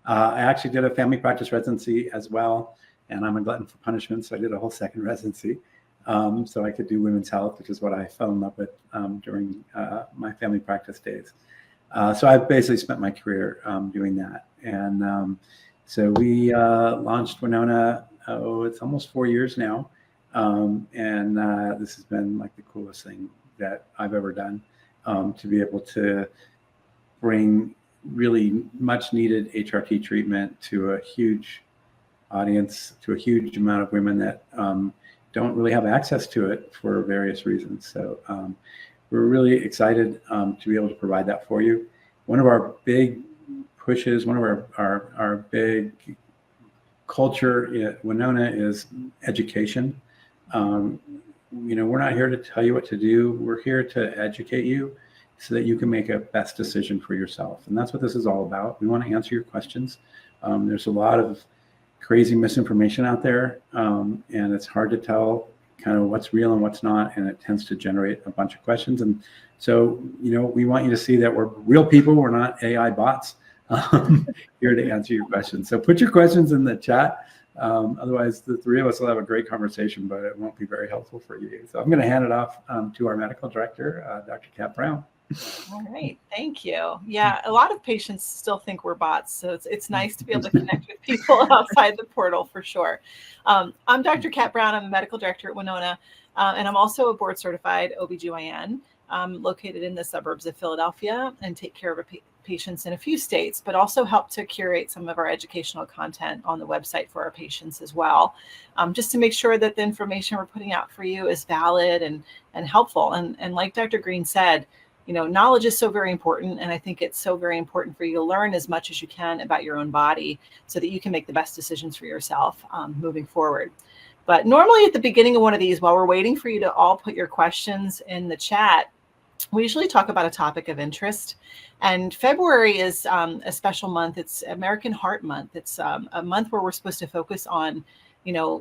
I actually did a family practice residency as well, and I'm a glutton for punishment, so I did a whole second residency. So I could do women's health, which is what I fell in love with during my family practice days. So I've basically spent my career doing that. And so we launched Winona, it's almost 4 years now. And this has been like the coolest thing that I've ever done, to be able to bring really much needed HRT treatment to a huge audience, to a huge amount of women that don't really have access to it for various reasons. So we're really excited to be able to provide that for you. One of our big pushes, one of our big culture at Winona is education. We're not here to tell you what to do. We're here to educate you so that you can make a best decision for yourself. And that's what this is all about. We want to answer your questions. There's a lot of crazy misinformation out there, and it's hard to tell kind of what's real and what's not, and it tends to generate a bunch of questions. And so, we want you to see that we're real people. We're not AI bots here to answer your questions. So put your questions in the chat. Otherwise, the three of us will have a great conversation, but it won't be very helpful for you. So I'm going to hand it off to our medical director, Dr. Kat Brown. All right, thank you. Yeah, a lot of patients still think we're bots, so it's nice to be able to connect with people outside the portal for sure. I'm Dr. Kat Brown. I'm a medical director at Winona, and I'm also a board certified OBGYN. I'm located in the suburbs of Philadelphia and take care of patients in a few states, but also help to curate some of our educational content on the website for our patients as well, just to make sure that the information we're putting out for you is valid and helpful. And like Dr. Green said, knowledge is so very important. And I think it's so very important for you to learn as much as you can about your own body so that you can make the best decisions for yourself moving forward. But normally at the beginning of one of these, while we're waiting for you to all put your questions in the chat, we usually talk about a topic of interest. And February is a special month. It's American Heart Month. It's a month where we're supposed to focus on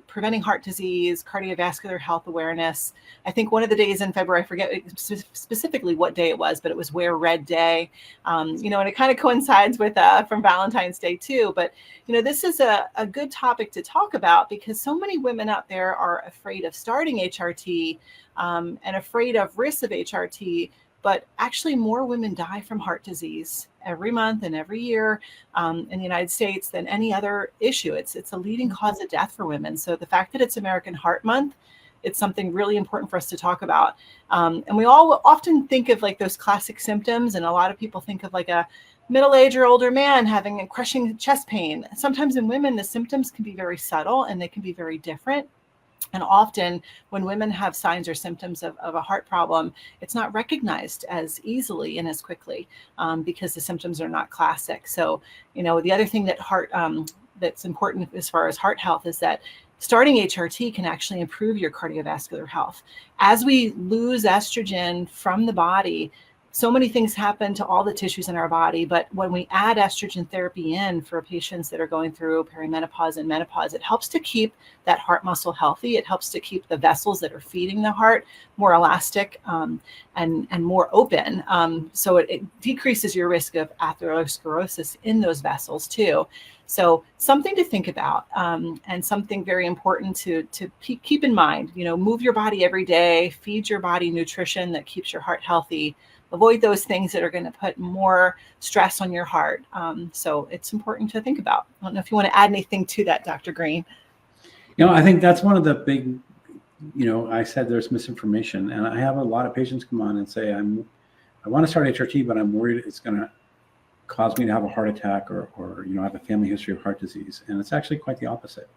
preventing heart disease, cardiovascular health awareness. I think one of the days in February, I forget specifically what day it was, but it was Wear Red Day. And it kind of coincides with from Valentine's Day too. But, this is a good topic to talk about because so many women out there are afraid of starting HRT and afraid of risks of HRT. But actually more women die from heart disease every month and every year in the United States than any other issue. It's a leading cause of death for women. So the fact that it's American Heart Month, it's something really important for us to talk about. And we all often think of like those classic symptoms. And a lot of people think of like a middle-aged or older man having a crushing chest pain. Sometimes in women, the symptoms can be very subtle and they can be very different. And often when women have signs or symptoms of a heart problem, it's not recognized as easily and as quickly because the symptoms are not classic. So, the other thing that that's important as far as heart health is that starting HRT can actually improve your cardiovascular health. As we lose estrogen from the body, so many things happen to all the tissues in our body, but when we add estrogen therapy in for patients that are going through perimenopause and menopause, it helps to keep that heart muscle healthy. It helps to keep the vessels that are feeding the heart more elastic and more open. So it decreases your risk of atherosclerosis in those vessels too. So something to think about and something very important to keep in mind. Move your body every day, feed your body nutrition that keeps your heart healthy. Avoid those things that are going to put more stress on your heart. So it's important to think about. I don't know if you want to add anything to that, Dr. Green. I think that's one of the big, I said there's misinformation. And I have a lot of patients come on and say, I want to start HRT, but I'm worried it's going to cause me to have a heart attack or have a family history of heart disease. And it's actually quite the opposite.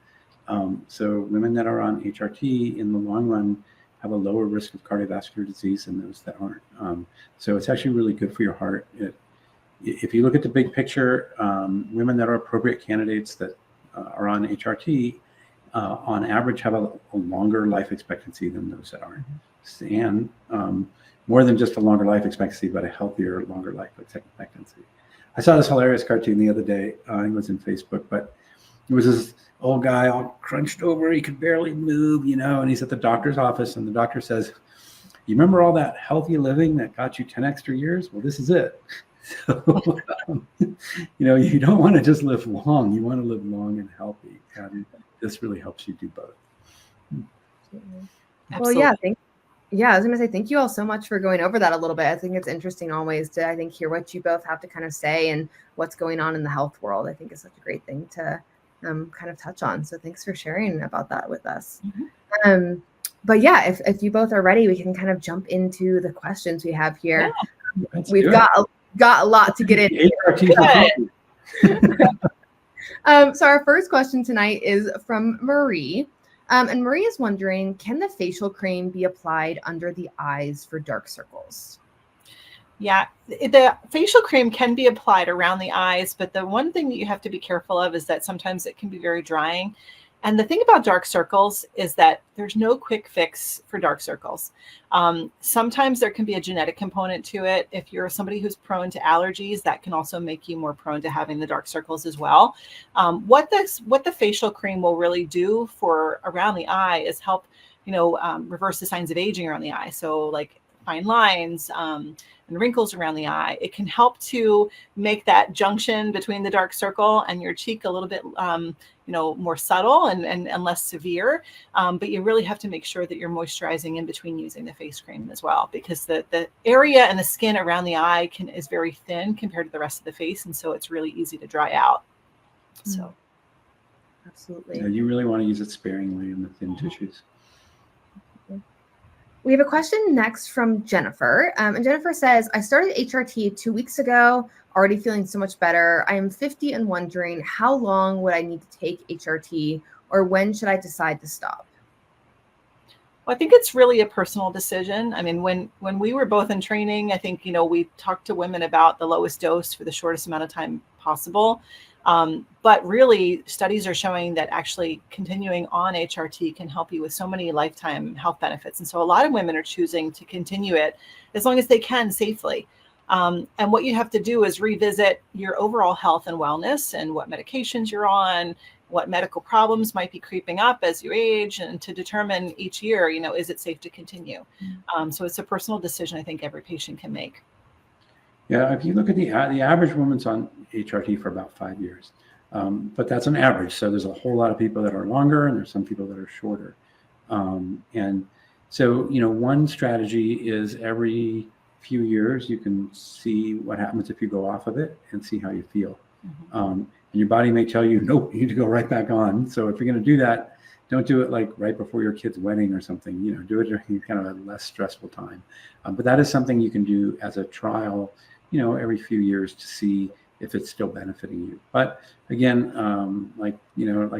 So women that are on HRT in the long run have a lower risk of cardiovascular disease than those that aren't. So it's actually really good for your heart. If you look at the big picture, women that are appropriate candidates that are on HRT, on average have a longer life expectancy than those that aren't. And more than just a longer life expectancy, but a healthier, longer life expectancy. I saw this hilarious cartoon the other day. It was in Facebook, but it was this old guy all crunched over. He could barely move, and he's at the doctor's office, and the doctor says, "You remember all that healthy living that got you 10 extra years? Well, this is it." So, you don't want to just live long. You want to live long and healthy. And this really helps you do both. Well, yeah, I was going to say thank you all so much for going over that a little bit. I think it's interesting always to, hear what you both have to kind of say and what's going on in the health world. I think it's such a great thing to kind of touch on. So thanks for sharing about that with us. Mm-hmm. But yeah, if you both are ready, we can kind of jump into the questions we have here. Yeah, we've got a lot to get into. So our first question tonight is from Marie. And Marie is wondering, can the facial cream be applied under the eyes for dark circles? Yeah, the facial cream can be applied around the eyes, but the one thing that you have to be careful of is that sometimes it can be very drying. And the thing about dark circles is that there's no quick fix for dark circles. Sometimes there can be a genetic component to it. If you're somebody who's prone to allergies, that can also make you more prone to having the dark circles as well. What the facial cream will really do for around the eye is help, reverse the signs of aging around the eye. So like fine lines, and wrinkles around the eye. It can help to make that junction between the dark circle and your cheek a little bit, more subtle and less severe. But you really have to make sure that you're moisturizing in between using the face cream as well, because the area and the skin around the eye is very thin compared to the rest of the face. And so it's really easy to dry out. So. Absolutely. Yeah, you really want to use it sparingly in the thin tissues. We have a question next from Jennifer. And Jennifer says, I started HRT 2 weeks ago, already feeling so much better. I am 50 and wondering how long would I need to take HRT, or when should I decide to stop? Well, I think it's really a personal decision. I mean, when we were both in training, I think, we talked to women about the lowest dose for the shortest amount of time possible. But really, studies are showing that actually continuing on HRT can help you with so many lifetime health benefits. And so a lot of women are choosing to continue it as long as they can safely. And what you have to do is revisit your overall health and wellness and what medications you're on, what medical problems might be creeping up as you age, and to determine each year, is it safe to continue? So it's a personal decision I think every patient can make. Yeah, if you look at the average woman's on HRT for about 5 years, but that's an average. So there's a whole lot of people that are longer, and there's some people that are shorter. And so, one strategy is every few years you can see what happens if you go off of it and see how you feel. And your body may tell you, nope, you need to go right back on. So if you're going to do that, don't do it like right before your kid's wedding or something. Do it during kind of a less stressful time. But that is something you can do as a trial, every few years to see if it's still benefiting you. But again, like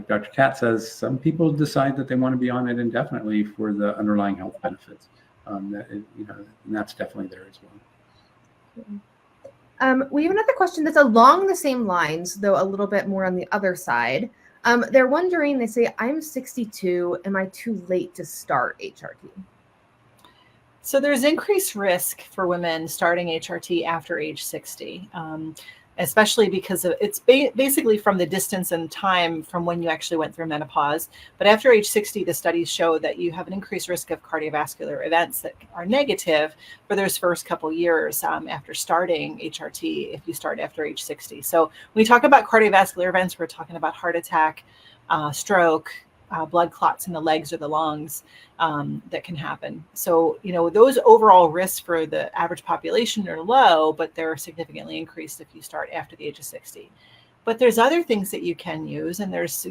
Dr. Kat says, some people decide that they want to be on it indefinitely for the underlying health benefits. And that's definitely there as well. We have another question that's along the same lines, though a little bit more on the other side. They're wondering, they say, I'm 62. Am I too late to start HRT? So there's increased risk for women starting HRT after age 60, especially because it's basically from the distance and time from when you actually went through menopause. But after age 60, the studies show that you have an increased risk of cardiovascular events that are negative for those first couple years after starting HRT if you start after age 60. So when we talk about cardiovascular events, we're talking about heart attack, stroke, blood clots in the legs or the lungs that can happen. So, those overall risks for the average population are low, but they're significantly increased if you start after the age of 60. But there's other things that you can use. And there's,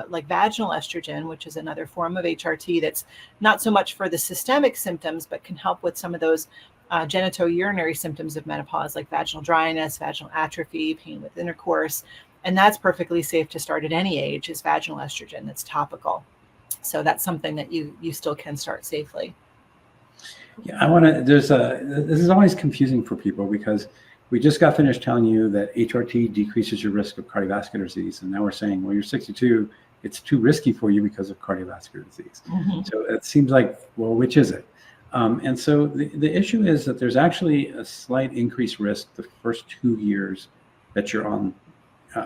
like vaginal estrogen, which is another form of HRT that's not so much for the systemic symptoms, but can help with some of those genitourinary symptoms of menopause, like vaginal dryness, vaginal atrophy, pain with intercourse. And that's perfectly safe to start at any age, is vaginal estrogen that's topical. So that's something that you still can start safely. Yeah, this is always confusing for people because we just got finished telling you that HRT decreases your risk of cardiovascular disease. And now we're saying, well, you're 62, it's too risky for you because of cardiovascular disease. So it seems like, well, which is it? And so the issue is that there's actually a slight increased risk the first 2 years that you're on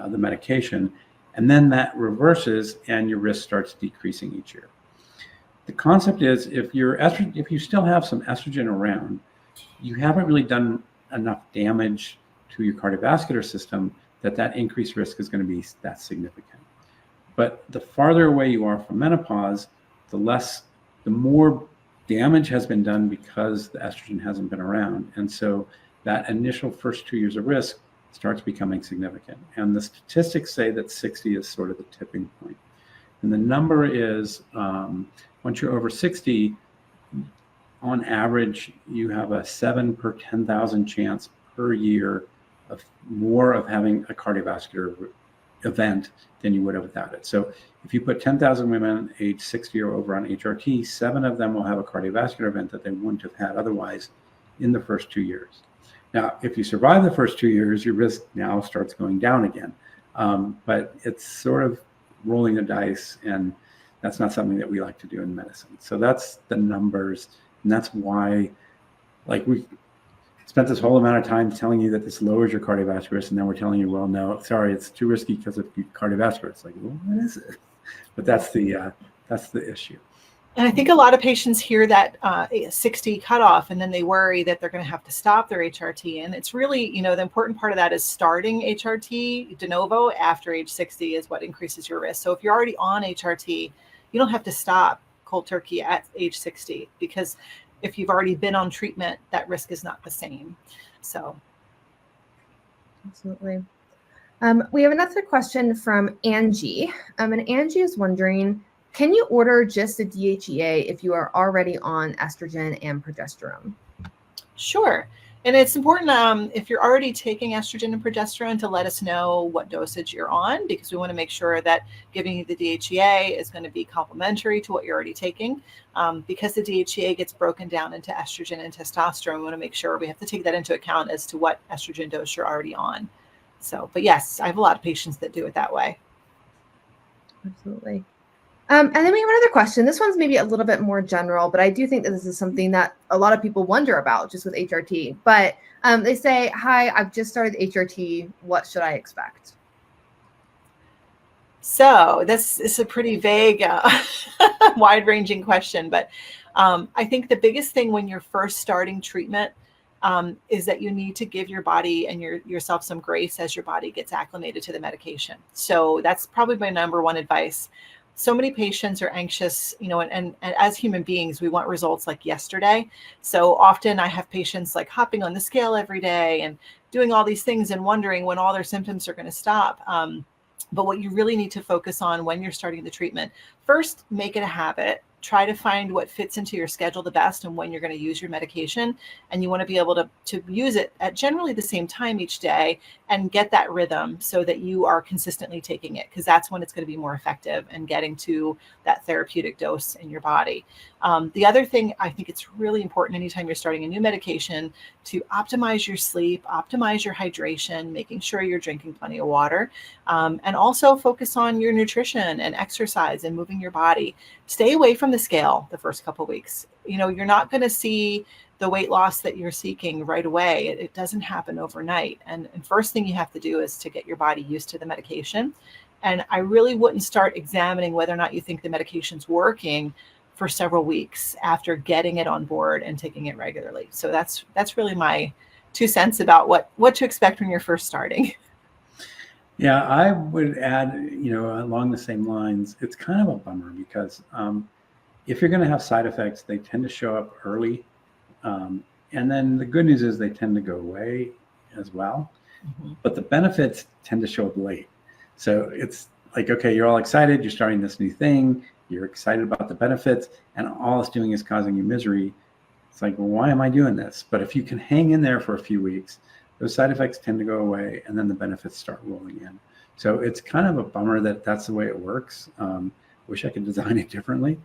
the medication, and then that reverses and your risk starts decreasing each year. The concept is if you still have some estrogen around, you haven't really done enough damage to your cardiovascular system, that increased risk is going to be that significant. But the farther away you are from menopause, the more damage has been done because the estrogen hasn't been around. And so that initial first 2 years of risk starts becoming significant. And the statistics say that 60 is sort of the tipping point. And the number is, once you're over 60, on average, you have a 7 per 10,000 chance per year of more of having a cardiovascular event than you would have without it. So if you put 10,000 women age 60 or over on HRT, 7 of them will have a cardiovascular event that they wouldn't have had otherwise in the first 2 years. Now, if you survive the first 2 years, your risk now starts going down again. But it's sort of rolling the dice, and that's not something that we like to do in medicine. So that's the numbers, and that's why, like, we spent this whole amount of time telling you that this lowers your cardiovascular risk, and then we're telling you, well, no, sorry, it's too risky because of cardiovascular. It's like, well, what is it? But that's the issue. And I think a lot of patients hear that 60 cutoff, and then they worry that they're going to have to stop their HRT. And it's really, the important part of that is starting HRT de novo after age 60 is what increases your risk. So if you're already on HRT, you don't have to stop cold turkey at age 60, because if you've already been on treatment, that risk is not the same. So. Absolutely. We have another question from Angie. And Angie is wondering, can you order just the DHEA if you are already on estrogen and progesterone? Sure. And it's important if you're already taking estrogen and progesterone to let us know what dosage you're on, because we want to make sure that giving you the DHEA is going to be complementary to what you're already taking. Because the DHEA gets broken down into estrogen and testosterone, we want to make sure we have to take that into account as to what estrogen dose you're already on. So, but yes, I have a lot of patients that do it that way. Absolutely. And then we have another question. This one's maybe a little bit more general, but I do think that this is something that a lot of people wonder about just with HRT. But they say, hi, I've just started HRT. What should I expect? So this is a pretty vague, wide-ranging question. But I think the biggest thing when you're first starting treatment is that you need to give your body and yourself some grace as your body gets acclimated to the medication. So that's probably my number one advice. So many patients are anxious, and as human beings, we want results like yesterday. So often I have patients like hopping on the scale every day and doing all these things and wondering when all their symptoms are going to stop. But what you really need to focus on when you're starting the treatment, first, make it a habit. Try to find what fits into your schedule the best and when you're going to use your medication. And you want to be able to use it at generally the same time each day and get that rhythm so that you are consistently taking it, because that's when it's going to be more effective and getting to that therapeutic dose in your body. The other thing, I think it's really important anytime you're starting a new medication to optimize your sleep, optimize your hydration, making sure you're drinking plenty of water, and also focus on your nutrition and exercise and moving your body. Stay away from the scale the first couple of weeks. You're not going to see the weight loss that you're seeking right away. It doesn't happen overnight. And first thing you have to do is to get your body used to the medication. And I really wouldn't start examining whether or not you think the medication's working for several weeks after getting it on board and taking it regularly. So that's really my 2 cents about what to expect when you're first starting. Yeah, I would add, along the same lines, it's kind of a bummer because if you're going to have side effects, they tend to show up early. And then the good news is they tend to go away as well. Mm-hmm. But the benefits tend to show up late. So it's like, okay, you're all excited. You're starting this new thing. You're excited about the benefits, and all it's doing is causing you misery. It's like, well, why am I doing this? But if you can hang in there for a few weeks, those side effects tend to go away, and then the benefits start rolling in. So it's kind of a bummer that that's the way it works. Wish I could design it differently.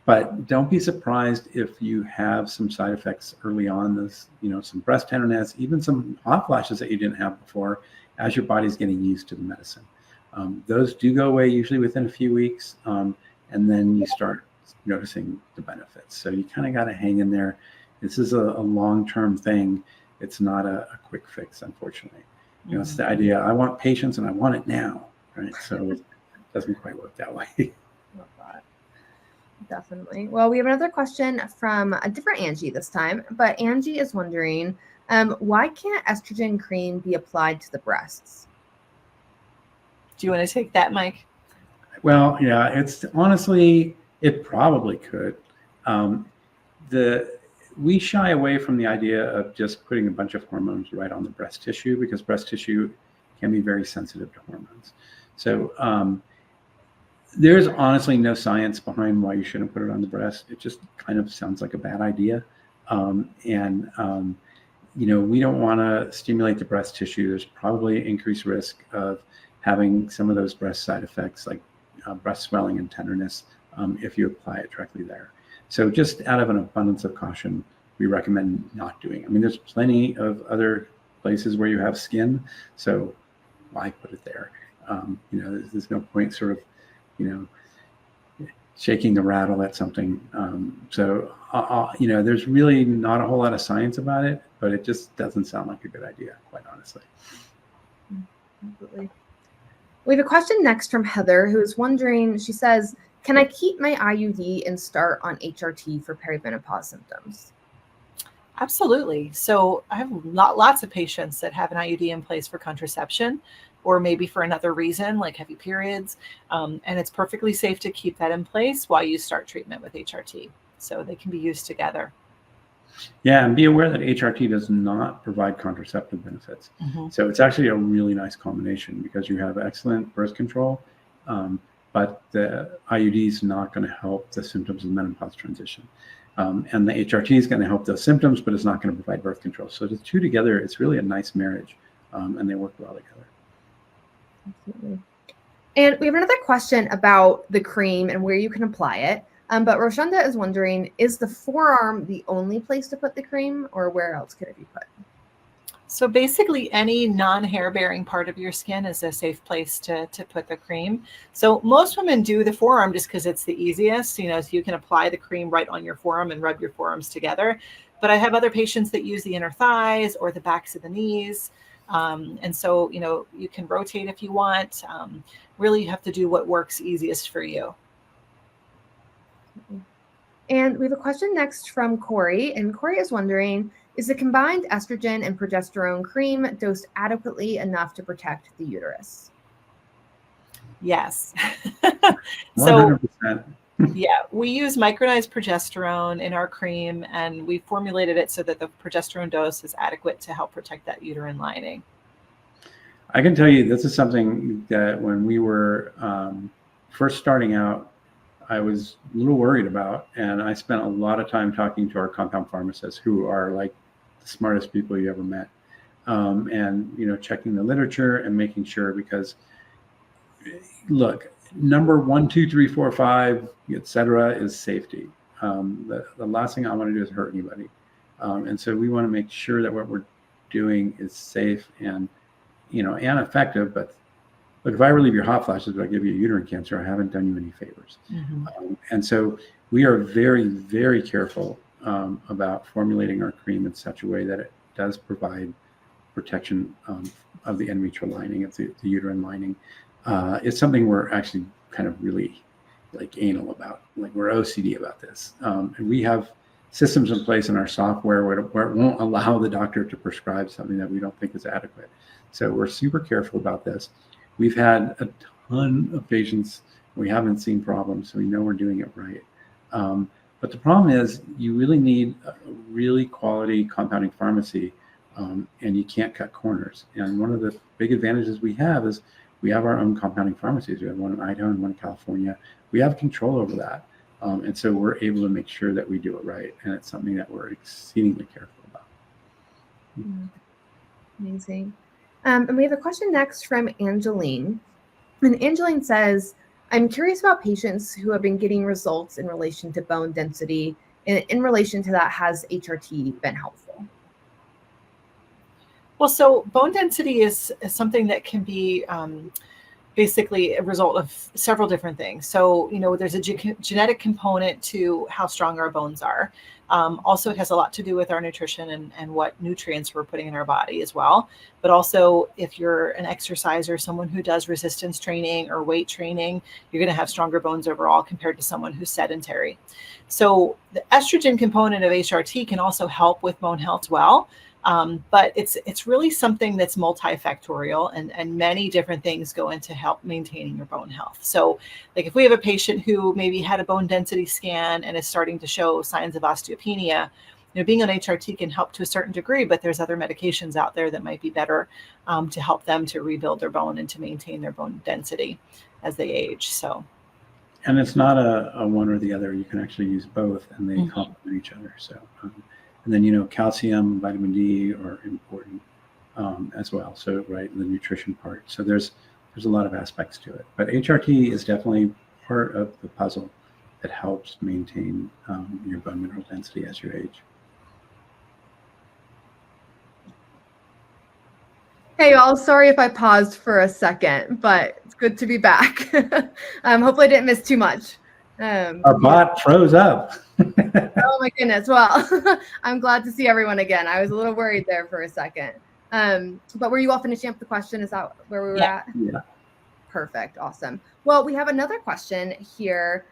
But don't be surprised if you have some side effects early on, some breast tenderness, even some hot flashes that you didn't have before as your body's getting used to the medicine. Those do go away usually within a few weeks, and then you start noticing the benefits. So you kind of got to hang in there. This is a long-term thing. It's not a quick fix, unfortunately. It's the idea, I want patience and I want it now, right? So it doesn't quite work that way. Love that. Definitely. Well, we have another question from a different Angie this time, but Angie is wondering, Why can't estrogen cream be applied to the breasts? Do you want to take that, Mike? Well, yeah, it's honestly, it probably could. Um, we shy away from the idea of just putting a bunch of hormones right on the breast tissue because breast tissue can be very sensitive to hormones. So there's honestly no science behind why you shouldn't put it on the breast. It just kind of sounds like a bad idea. You know, we don't want to stimulate the breast tissue. There's probably increased risk of having some of those breast side effects like breast swelling and tenderness if you apply it directly there. So just out of an abundance of caution, we recommend not doing it. I mean, there's plenty of other places where you have skin, so why put it there? You know, there's no point sort of, you know, shaking the rattle at something. You know, there's really not a whole lot of science about it, but it just doesn't sound like a good idea, quite honestly. Absolutely. We have a question next from Heather, who is wondering, she says, can I keep my IUD and start on HRT for perimenopause symptoms? Absolutely. So I have lots of patients that have an IUD in place for contraception or maybe for another reason like heavy periods. And it's perfectly safe to keep that in place while you start treatment with HRT. So they can be used together. Yeah, and be aware that HRT does not provide contraceptive benefits. So it's actually a really nice combination because you have excellent birth control, but the IUD is not going to help the symptoms of menopause transition. And the HRT is going to help those symptoms, but it's not going to provide birth control. So the two together, it's really a nice marriage, and they work well together. Absolutely. And we have another question about the cream and where you can apply it. But Roshunda is wondering, is the forearm the only place to put the cream, or where else could it be put? So basically any non-hair bearing part of your skin is a safe place to put the cream. So most women do the forearm just because it's the easiest, you know, so you can apply the cream right on your forearm and rub your forearms together. But I have other patients that use the inner thighs or the backs of the knees. And so, you know, you can rotate if you want. Really, you have to do what works easiest for you. And we have a question next from Corey. And Corey is wondering, is the combined estrogen and progesterone cream dosed adequately enough to protect the uterus? Yes. 100%. Yeah, we use micronized progesterone in our cream, and we formulated it so that the progesterone dose is adequate to help protect that uterine lining. I can tell you this is something that when we were first starting out, I was a little worried about, and I spent a lot of time talking to our compound pharmacists who are like the smartest people you ever met, and you know, checking the literature and making sure, because look, number 1, 2, 3, 4, 5, etc. is safety. The last thing I want to do is hurt anybody, and so we want to make sure that what we're doing is safe and, you know, and effective. But look, if I relieve your hot flashes but I give you uterine cancer, I haven't done you any favors. And so we are very, very careful about formulating our cream in such a way that it does provide protection of the endometrial lining, of the uterine lining. It's something we're actually kind of really like anal about, like we're OCD about this. And we have systems in place in our software where it won't allow the doctor to prescribe something that we don't think is adequate. So we're super careful about this. We've had a ton of patients. We haven't seen problems, so we know we're doing it right. But the problem is you really need a really quality compounding pharmacy, and you can't cut corners. And one of the big advantages we have is we have our own compounding pharmacies. We have one in Idaho and one in California. We have control over that. And so we're able to make sure that we do it right. And it's something that we're exceedingly careful about. Amazing. And we have a question next from Angeline. And Angeline says, I'm curious about patients who have been getting results in relation to bone density. And in relation to that, has HRT been helpful? Well, so bone density is something that can be basically a result of several different things. So, you know, there's a genetic component to how strong our bones are. Also, it has a lot to do with our nutrition and what nutrients we're putting in our body as well. But also, if you're an exerciser, someone who does resistance training or weight training, you're going to have stronger bones overall compared to someone who's sedentary. So the estrogen component of HRT can also help with bone health as well. But it's really something that's multifactorial, and many different things go into help maintaining your bone health. So like if we have a patient who maybe had a bone density scan and is starting to show signs of osteopenia, being on HRT can help to a certain degree, but there's other medications out there that might be better to help them to rebuild their bone and to maintain their bone density as they age. So, and it's not a one or the other. You can actually use both, and they complement each other. So, and then calcium, vitamin D are important as well. So, right, the nutrition part. So there's a lot of aspects to it, but HRT is definitely part of the puzzle that helps maintain your bone mineral density as you age. Hey, y'all. Sorry if I paused for a second, but it's good to be back. Hopefully I didn't miss too much. Our bot froze up. Oh my goodness. Well, I'm glad to see everyone again. I was a little worried there for a second. But were you all finishing up the question? Is that where we were at? Yeah. Perfect. Awesome. Well, we have another question here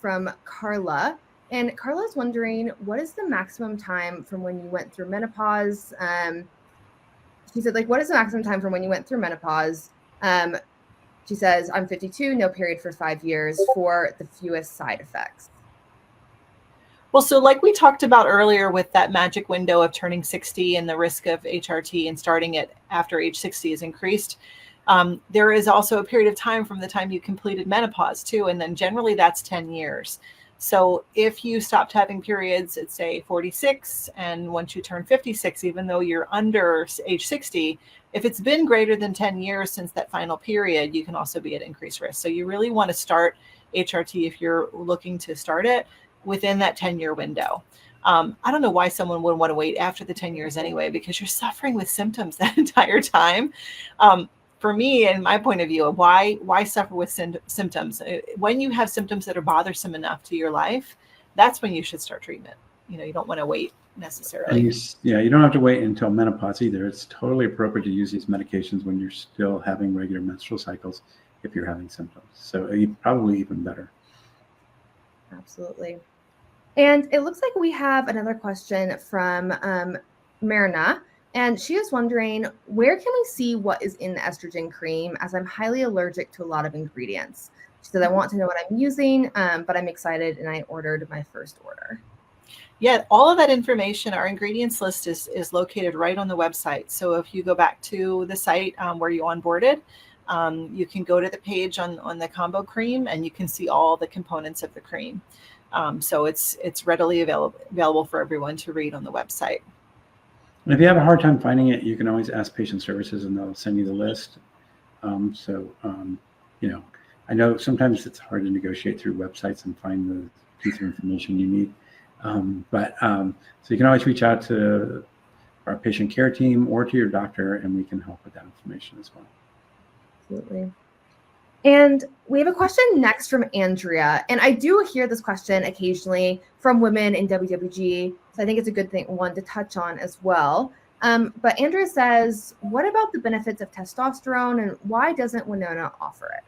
from Carla. And Carla's wondering, what is the maximum time from when you went through menopause? She said, what is the maximum time from when you went through menopause? She says, I'm 52, no period for 5 years, for the fewest side effects. Well, so like we talked about earlier with that magic window of turning 60 and the risk of HRT and starting it after age 60 is increased. There is also a period of time from the time you completed menopause too. And then generally that's 10 years. So if you stopped having periods at say 46, and once you turn 56, even though you're under age 60, if it's been greater than 10 years since that final period, you can also be at increased risk. So you really want to start HRT if you're looking to start it within that 10-year window. I don't know why someone would want to wait after the 10 years anyway, because you're suffering with symptoms that entire time. For me, and my point of view, why suffer with symptoms? When you have symptoms that are bothersome enough to your life, that's when you should start treatment. You don't want to wait necessarily. And you don't have to wait until menopause either. It's totally appropriate to use these medications when you're still having regular menstrual cycles if you're having symptoms. So probably even better. Absolutely. And it looks like we have another question from Marina. And she is wondering, where can we see what is in the estrogen cream, as I'm highly allergic to a lot of ingredients? She said, I want to know what I'm using, but I'm excited and I ordered my first order. Yeah, all of that information, our ingredients list is located right on the website. So if you go back to the site where you onboarded, you can go to the page on the combo cream and you can see all the components of the cream. So it's readily available for everyone to read on the website. And if you have a hard time finding it, you can always ask patient services and they'll send you the list. I know sometimes it's hard to negotiate through websites and find the piece of information you need. So you can always reach out to our patient care team or to your doctor, and we can help with that information as well. Absolutely. And we have a question next from Andrea. And I do hear this question occasionally from women in WWG. So I think it's a good one to touch on as well. But Andrea says, what about the benefits of testosterone, and why doesn't Winona offer it?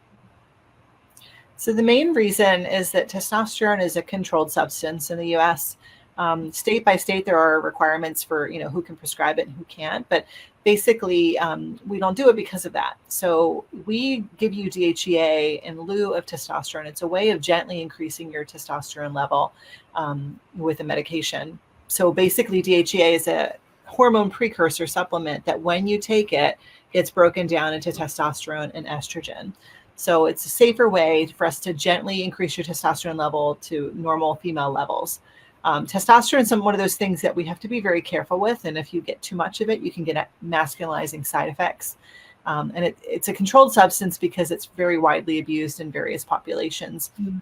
So the main reason is that testosterone is a controlled substance in the US. State by state, there are requirements for who can prescribe it and who can't. But basically, we don't do it because of that. So we give you DHEA in lieu of testosterone. It's a way of gently increasing your testosterone level with a medication. So basically, DHEA is a hormone precursor supplement that when you take it, it's broken down into testosterone and estrogen. So it's a safer way for us to gently increase your testosterone level to normal female levels. Testosterone is one of those things that we have to be very careful with. And if you get too much of it, you can get masculinizing side effects. And it's a controlled substance because it's very widely abused in various populations. Mm-hmm.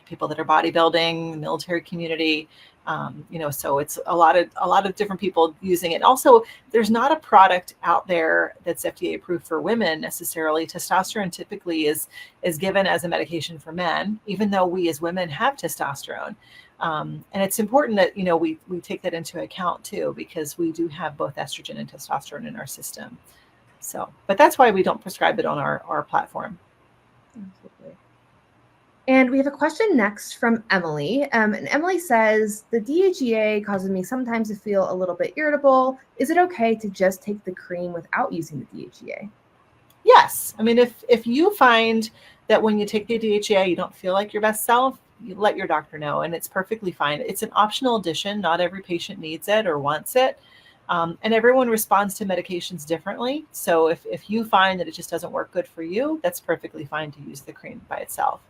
People that are bodybuilding, military community, so it's a lot of different people using it. Also, there's not a product out there that's FDA approved for women necessarily. Testosterone typically is given as a medication for men, even though we as women have testosterone. And it's important that, we take that into account too, because we do have both estrogen and testosterone in our system. So, but that's why we don't prescribe it on our platform. Absolutely. And we have a question next from Emily. And Emily says, the DHEA causes me sometimes to feel a little bit irritable. Is it okay to just take the cream without using the DHEA? Yes. I mean, if you find that when you take the DHEA, you don't feel like your best self, you let your doctor know, and it's perfectly fine. It's an optional addition. Not every patient needs it or wants it. And everyone responds to medications differently. So if you find that it just doesn't work good for you, that's perfectly fine to use the cream by itself.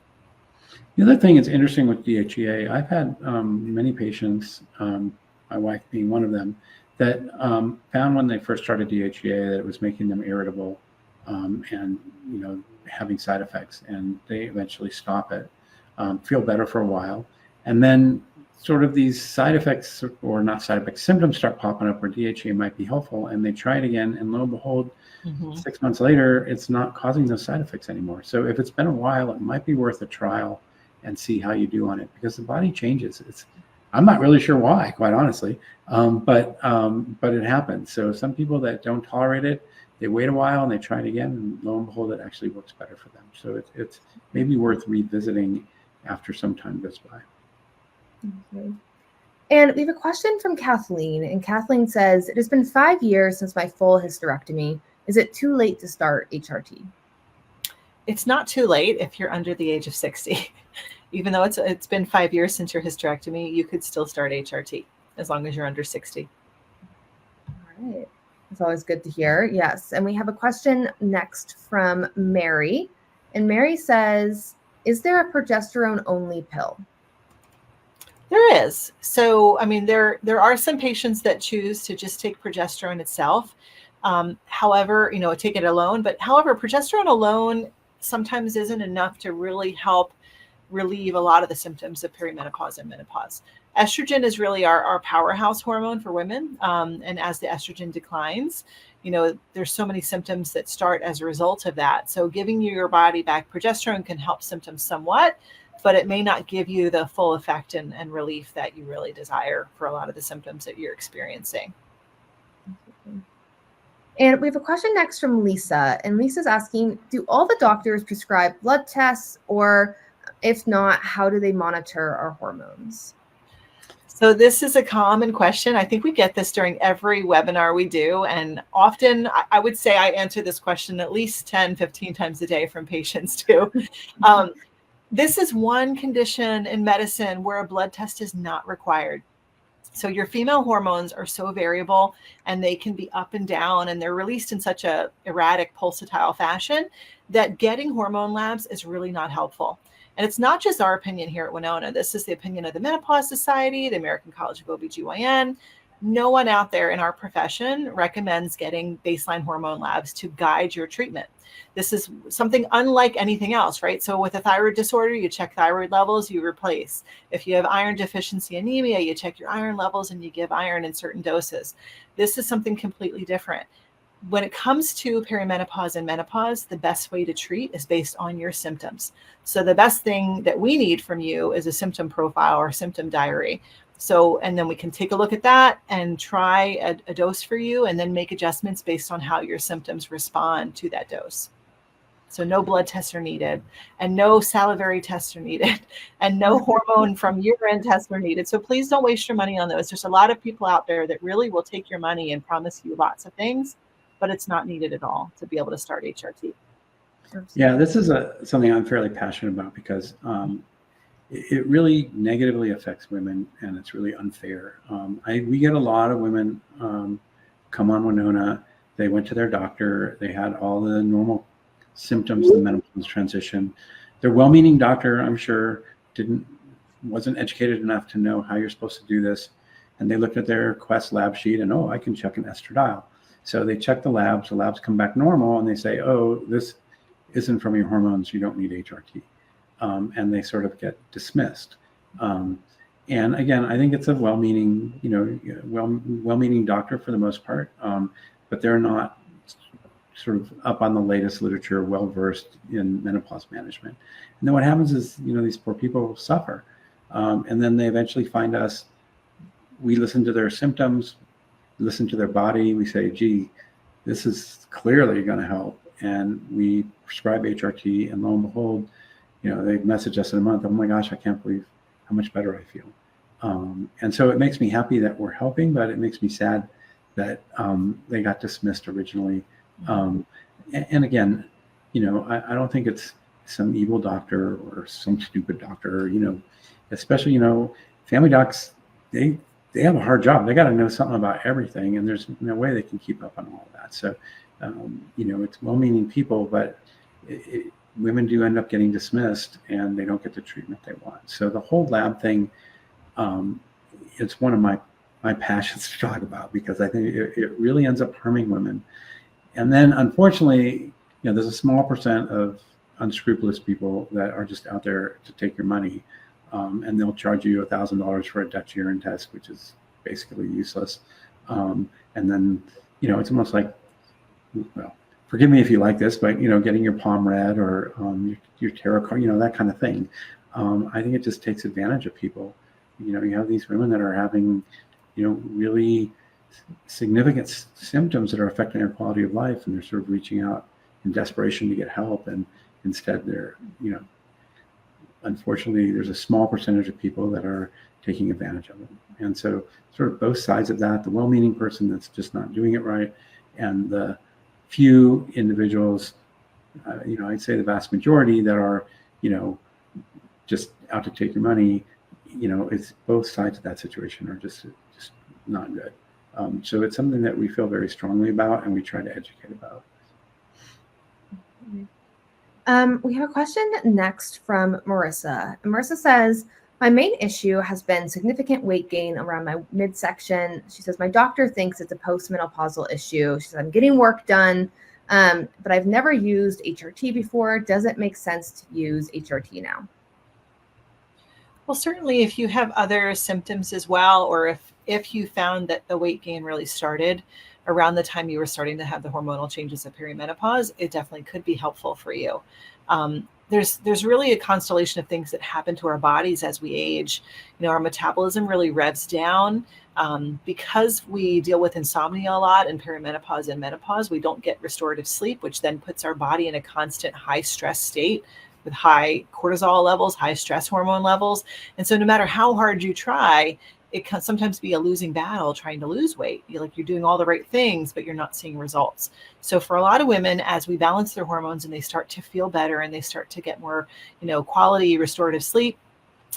The other thing that's interesting with DHEA, I've had many patients, my wife being one of them, that found when they first started DHEA that it was making them irritable and having side effects, and they eventually stop it, feel better for a while, and then sort of these side effects, or not side effects, symptoms start popping up where DHEA might be helpful, and they try it again, and lo and behold, 6 months later, it's not causing those side effects anymore. So if it's been a while, it might be worth a trial and see how you do on it, because the body changes. I'm not really sure why, quite honestly, but it happens. So some people that don't tolerate it, they wait a while and they try it again, and lo and behold, it actually works better for them. So it's maybe worth revisiting after some time goes by. Okay. And we have a question from Kathleen, and Kathleen says, it has been 5 years since my full hysterectomy. Is it too late to start HRT? It's not too late if you're under the age of 60. Even though it's been 5 years since your hysterectomy, you could still start HRT as long as you're under 60. All right. It's always good to hear. Yes. And we have a question next from Mary. And Mary says, is there a progesterone only pill? There is. So, I mean, there are some patients that choose to just take progesterone itself. However, take it alone. But however, progesterone alone sometimes isn't enough to really help relieve a lot of the symptoms of perimenopause and menopause. Estrogen is really our powerhouse hormone for women. And as the estrogen declines, there's so many symptoms that start as a result of that. So giving your body back progesterone can help symptoms somewhat, but it may not give you the full effect and relief that you really desire for a lot of the symptoms that you're experiencing. And we have a question next from Lisa. And Lisa's asking, do all the doctors prescribe blood tests, or if not, how do they monitor our hormones? So this is a common question. I think we get this during every webinar we do. And often I would say I answer this question at least 10, 15 times a day from patients too. This is one condition in medicine where a blood test is not required. So your female hormones are so variable, and they can be up and down, and they're released in such a erratic pulsatile fashion that getting hormone labs is really not helpful. And it's not just our opinion here at Winona. This is the opinion of the Menopause Society, the American College of OBGYN. No one out there in our profession recommends getting baseline hormone labs to guide your treatment. This is something unlike anything else, right? So with a thyroid disorder, you check thyroid levels, you replace. If you have iron deficiency anemia, you check your iron levels and you give iron in certain doses. This is something completely different. When it comes to perimenopause and menopause, the best way to treat is based on your symptoms. So the best thing that we need from you is a symptom profile or symptom diary. So, and then we can take a look at that and try a dose for you, and then make adjustments based on how your symptoms respond to that dose. So no blood tests are needed, and no salivary tests are needed, and no hormone from urine tests are needed. So please don't waste your money on those. There's a lot of people out there that really will take your money and promise you lots of things, but it's not needed at all to be able to start HRT. Yeah, this is something I'm fairly passionate about, because it really negatively affects women, and it's really unfair. We get a lot of women come on Winona. They went to their doctor. They had all the normal symptoms of the menopause transition. Their well-meaning doctor, I'm sure, wasn't educated enough to know how you're supposed to do this. And they looked at their Quest lab sheet and, oh, I can check an estradiol. So they check the labs come back normal, and they say, oh, this isn't from your hormones, you don't need HRT. And they sort of get dismissed. And again, I think it's a well-meaning, well-meaning doctor for the most part, but they're not sort of up on the latest literature, well-versed in menopause management. And then what happens is, these poor people suffer. And then they eventually find us. We listen to their symptoms, listen to their body. We say, gee, this is clearly going to help. And we prescribe HRT, and lo and behold, they message us in a month, oh my gosh, I can't believe how much better I feel. And so it makes me happy that we're helping, but it makes me sad that they got dismissed originally. And again, I don't think it's some evil doctor or some stupid doctor, especially, family docs, they have a hard job. They got to know something about everything, and there's no way they can keep up on all of that. So, it's well-meaning people, but women do end up getting dismissed and they don't get the treatment they want. So the whole lab thing, it's one of my passions to talk about, because I think it really ends up harming women. And then unfortunately, there's a small percent of unscrupulous people that are just out there to take your money. And they'll charge you $1,000 for a Dutch urine test, which is basically useless. And then, it's almost like, well, forgive me if you like this, but, getting your palm read or your tarot card, that kind of thing. I think it just takes advantage of people. You have these women that are having, really significant symptoms that are affecting their quality of life, and they're sort of reaching out in desperation to get help. And instead they're, unfortunately, there's a small percentage of people that are taking advantage of them. And so sort of both sides of that, the well-meaning person that's just not doing it right, and the few individuals, I'd say the vast majority that are, just out to take your money, it's both sides of that situation are just not good. So it's something that we feel very strongly about and we try to educate about. We have a question next from Marissa. And Marissa says, my main issue has been significant weight gain around my midsection. She says, my doctor thinks it's a postmenopausal issue. She says, I'm getting work done, but I've never used HRT before. Does it make sense to use HRT now? Well, certainly if you have other symptoms as well, or if you found that the weight gain really started around the time you were starting to have the hormonal changes of perimenopause, it definitely could be helpful for you. There's really a constellation of things that happen to our bodies as we age. Our metabolism really revs down. Because we deal with insomnia a lot in perimenopause and menopause, we don't get restorative sleep, which then puts our body in a constant high stress state with high cortisol levels, high stress hormone levels. And so no matter how hard you try, it can sometimes be a losing battle trying to lose weight. You're doing all the right things, but you're not seeing results. So for a lot of women, as we balance their hormones and they start to feel better and they start to get more, quality restorative sleep,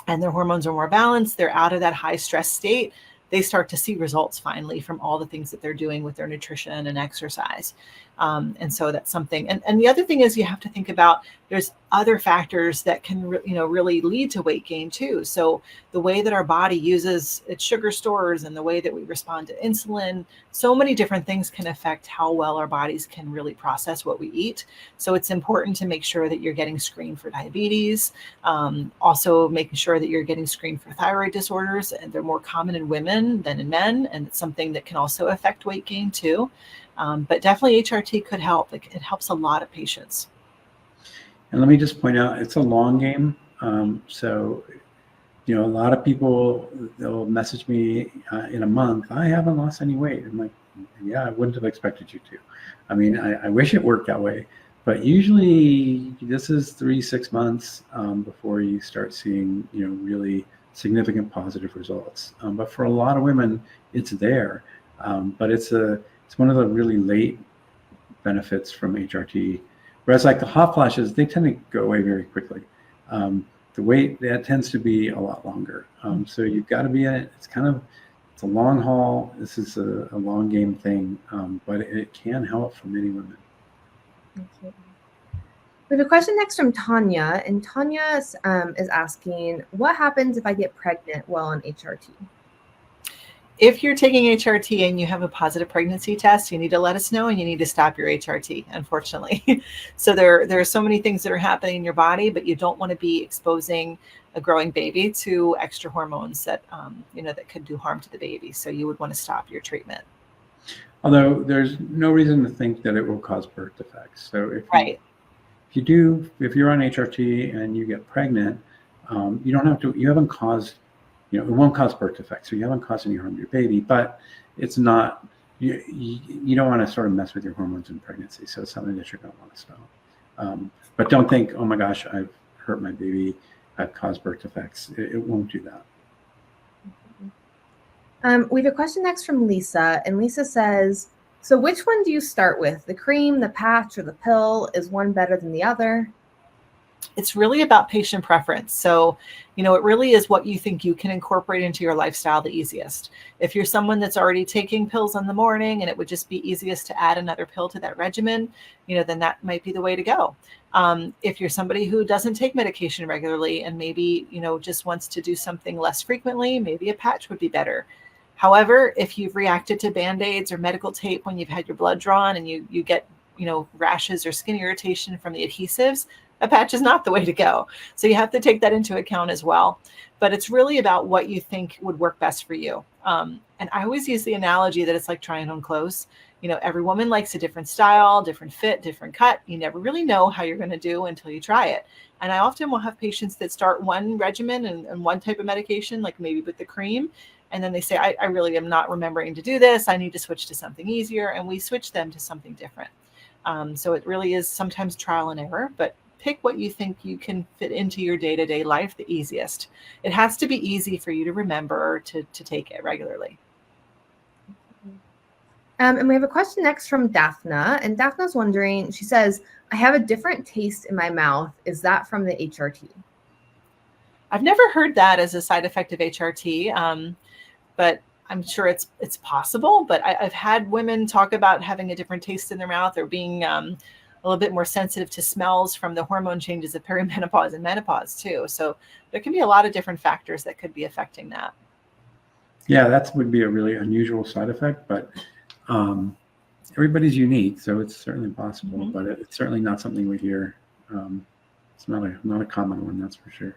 and their hormones are more balanced, they're out of that high stress state, they start to see results finally from all the things that they're doing with their nutrition and exercise. And so that's something. And the other thing is you have to think about, there's other factors that can, really lead to weight gain too. So the way that our body uses its sugar stores and the way that we respond to insulin, so many different things can affect how well our bodies can really process what we eat. So it's important to make sure that you're getting screened for diabetes, also making sure that you're getting screened for thyroid disorders, and they're more common in women than in men. And it's something that can also affect weight gain too. But definitely HRT could help. It helps a lot of patients. And let me just point out, it's a long game. So, a lot of people, they'll message me in a month, I haven't lost any weight. I'm like, yeah, I wouldn't have expected you to. I mean, I wish it worked that way. But usually this is 3-6 months before you start seeing, really significant positive results. But for a lot of women, it's there. But it's one of the really late benefits from HRT. Whereas like the hot flashes, they tend to go away very quickly. The weight, that tends to be a lot longer. So you've got to be in it. It's a long haul. This is a long game thing, but it can help for many women. Okay. We have a question next from Tanya, and Tanya is asking, what happens if I get pregnant while on HRT? If you're taking HRT and you have a positive pregnancy test, you need to let us know and you need to stop your HRT, unfortunately. So there are so many things that are happening in your body, but you don't want to be exposing a growing baby to extra hormones that, that could do harm to the baby. So you would want to stop your treatment. Although there's no reason to think that it will cause birth defects. So if you're on HRT and you get pregnant, you haven't caused, it won't cause birth defects, so you haven't caused any harm to your baby, but it's not, you don't want to sort of mess with your hormones in pregnancy, so it's something that you're going to want to stop. But don't think, oh my gosh, I've hurt my baby, cause birth defects. It won't do that. We have a question next from Lisa, and Lisa says, so which one do you start with? The cream, the patch, or the pill? Is one better than the other? It's really about patient preference. So, it really is what you think you can incorporate into your lifestyle the easiest. If you're someone that's already taking pills in the morning and it would just be easiest to add another pill to that regimen, then that might be the way to go. If you're somebody who doesn't take medication regularly and maybe, just wants to do something less frequently, maybe a patch would be better. However, if you've reacted to Band-Aids or medical tape when you've had your blood drawn and you get, rashes or skin irritation from the adhesives, a patch is not the way to go. So you have to take that into account as well. But it's really about what you think would work best for you. And I always use the analogy that it's like trying on clothes. Every woman likes a different style, different fit, different cut. You never really know how you're going to do until you try it. And I often will have patients that start one regimen and one type of medication, like maybe with the cream. And then they say, I really am not remembering to do this. I need to switch to something easier. And we switch them to something different. So it really is sometimes trial and error, but pick what you think you can fit into your day-to-day life the easiest. It has to be easy for you to remember to take it regularly. And we have a question next from Daphna. And Daphna's wondering, she says, I have a different taste in my mouth. Is that from the HRT? I've never heard that as a side effect of HRT, but I'm sure it's possible. But I've had women talk about having a different taste in their mouth or being a little bit more sensitive to smells from the hormone changes of perimenopause and menopause too. So there can be a lot of different factors that could be affecting that. Yeah, that would be a really unusual side effect, but everybody's unique, so it's certainly possible, but it's certainly not something we hear. It's not a common one, that's for sure.